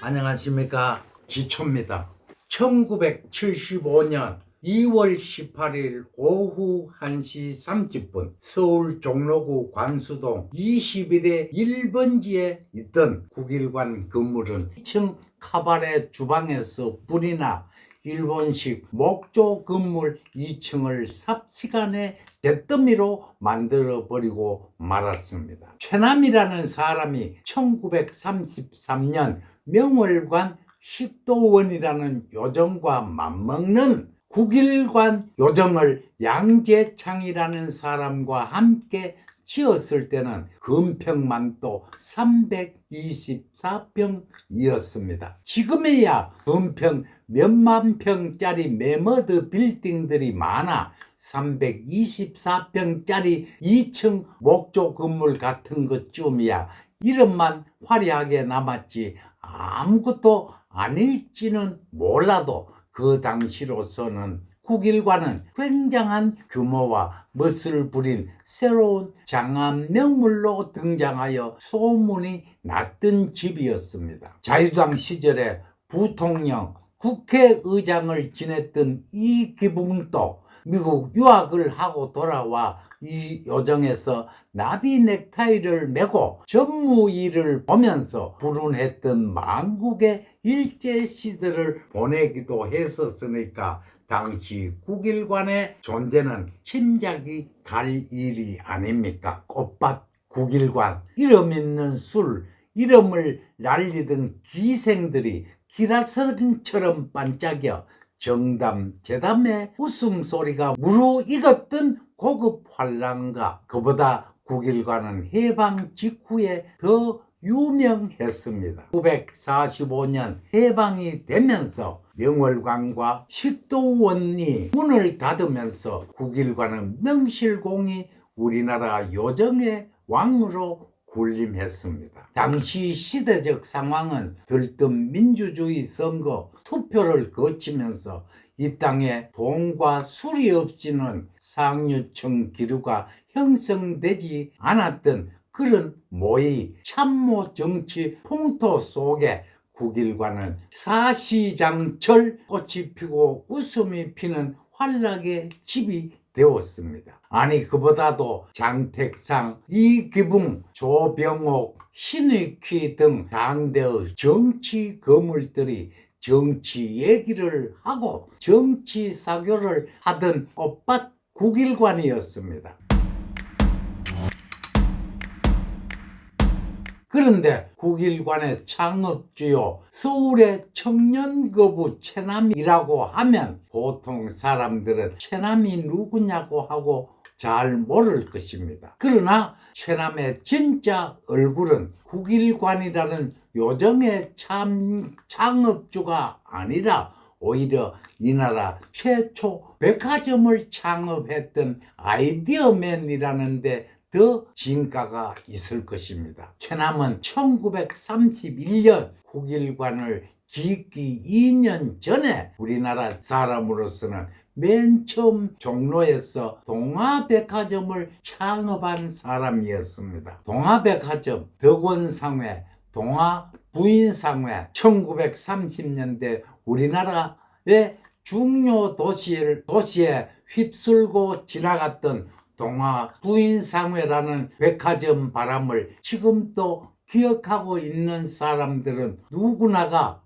안녕하십니까, 지초입니다. 1975년 2월 18일 오후 1시 30분 서울 종로구 관수동 21의 1번지에 있던 국일관 건물은 2층 카바레 주방에서 불이 나 일본식 목조 건물 2층을 삽시간에 잿더미로 만들어버리고 말았습니다. 최남이라는 사람이 1933년 명월관 식도원이라는 요정과 맞먹는 국일관 요정을 양재창이라는 사람과 함께 지었을 때는 건평만도 324평이었습니다. 지금에야 건평 몇만 평짜리 매머드 빌딩들이 많아 324평짜리 2층 목조 건물 같은 것쯤이야 이름만 화려하게 남았지 아무것도 아닐지는 몰라도 그 당시로서는 국일관은 굉장한 규모와 멋을 부린 새로운 장안 명물로 등장하여 소문이 났던 집이었습니다. 자유당 시절에 부통령, 국회의장을 지냈던 이기붕도 미국 유학을 하고 돌아와 이 요정에서 나비 넥타이를 메고 전무일을 보면서 불운했던 만국의 일제시대를 보내기도 했었으니까 당시 국일관의 존재는 짐작이 갈 일이 아닙니까? 꽃밭 국일관, 이름 있는 술, 이름을 날리던 기생들이 기라성처럼 반짝여 정담, 재담의 웃음소리가 무르익었던 고급 환랑가, 그보다 국일관은 해방 직후에 더 유명했습니다. 945년 해방이 되면서 명월관과 식도원이 문을 닫으면서 국일관은 명실공히 우리나라 요정의 왕으로 군림했습니다. 당시 시대적 상황은 들뜬 민주주의 선거 투표를 거치면서 이 땅에 돈과 술이 없이는 상류층 기류가 형성되지 않았던 그런 모의 참모 정치 풍토 속에 국일관은 사시장철 꽃이 피고 웃음이 피는 환락의 집이 되었습니다. 아니 그보다도 장택상, 이기붕, 조병옥, 신익희 등 당대의 정치 거물들이 정치 얘기를 하고 정치 사교를 하던 꽃밭 국일관이었습니다. 그런데 국일관의 창업주요 서울의 청년거부 최남이라고 하면 보통 사람들은 최남이 누구냐고 하고 잘 모를 것입니다. 그러나 최남의 진짜 얼굴은 국일관이라는 요정의 창업주가 아니라 오히려 이 나라 최초 백화점을 창업했던 아이디어맨이라는데 더 진가가 있을 것입니다. 최남은 1931년 국일관을 짓기 2년 전에 우리나라 사람으로서는 맨 처음 종로에서 동화백화점을 창업한 사람이었습니다. 동화백화점, 덕원상회, 동화부인상회, 1930년대 우리나라의 중요 도시에 휩쓸고 지나갔던 동화부인상회라는 백화점 바람을 지금도 기억하고 있는 사람들은 누구나가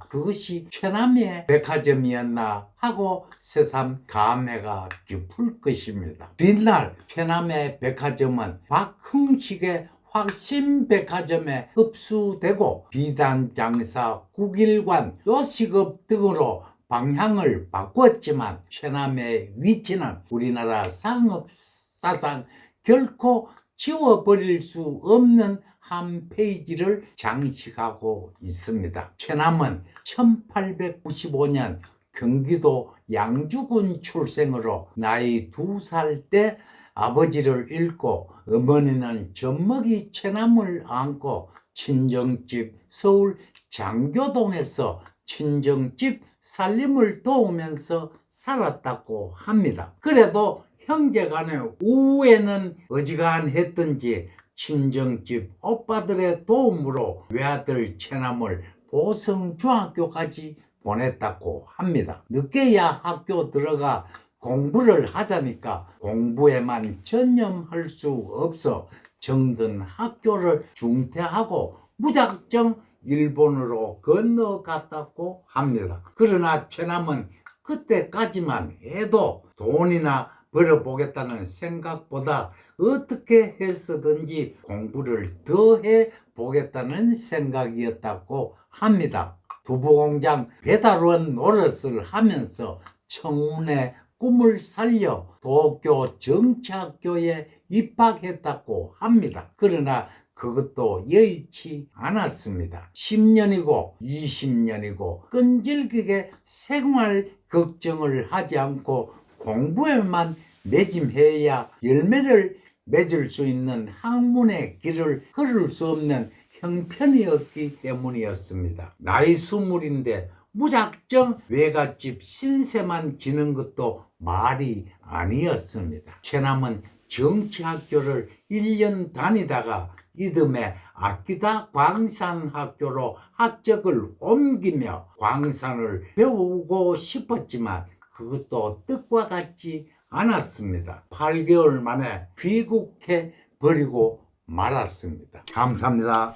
그것이 최남의 백화점이었나 하고 새삼 감회가 깊을 것입니다. 뒷날 최남의 백화점은 박흥식의 확신백화점에 흡수되고 비단장사, 국일관, 요식업 등으로 방향을 바꿨지만 최남의 위치는 우리나라 상업사상 결코 지워버릴 수 없는 한 페이지를 장식하고 있습니다. 최남은 1895년 경기도 양주군 출생으로 나이 2살 때 아버지를 잃고 어머니는 젖먹이 최남을 안고 친정집 서울 장교동에서 친정집 살림을 도우면서 살았다고 합니다. 그래도 형제간의 우애는 어지간했던지 친정집 오빠들의 도움으로 외아들 최남을 고성중학교까지 보냈다고 합니다. 늦게야 학교 들어가 공부를 하자니까 공부에만 전념할 수 없어 정든 학교를 중퇴하고 무작정 일본으로 건너갔다고 합니다. 그러나 최남은 그때까지만 해도 돈이나 벌어보겠다는 생각보다 어떻게 해서든지 공부를 더 해보겠다는 생각이었다고 합니다. 두부공장 배달원 노릇을 하면서 청운의 꿈을 살려 도쿄 정치학교에 입학했다고 합니다. 그러나 그것도 여의치 않았습니다. 10년이고 20년이고 끈질기게 생활 걱정을 하지 않고 공부에만 매짐해야 열매를 맺을 수 있는 학문의 길을 걸을 수 없는 형편이었기 때문이었습니다. 나이 20인데 무작정 외갓집 신세만 지는 것도 말이 아니었습니다. 최남은 정치학교를 1년 다니다가 이듬해 아키타 광산학교로 학적을 옮기며 광산을 배우고 싶었지만 그것도 뜻과 같지 않았습니다. 8개월 만에 귀국해 버리고 말았습니다. 감사합니다.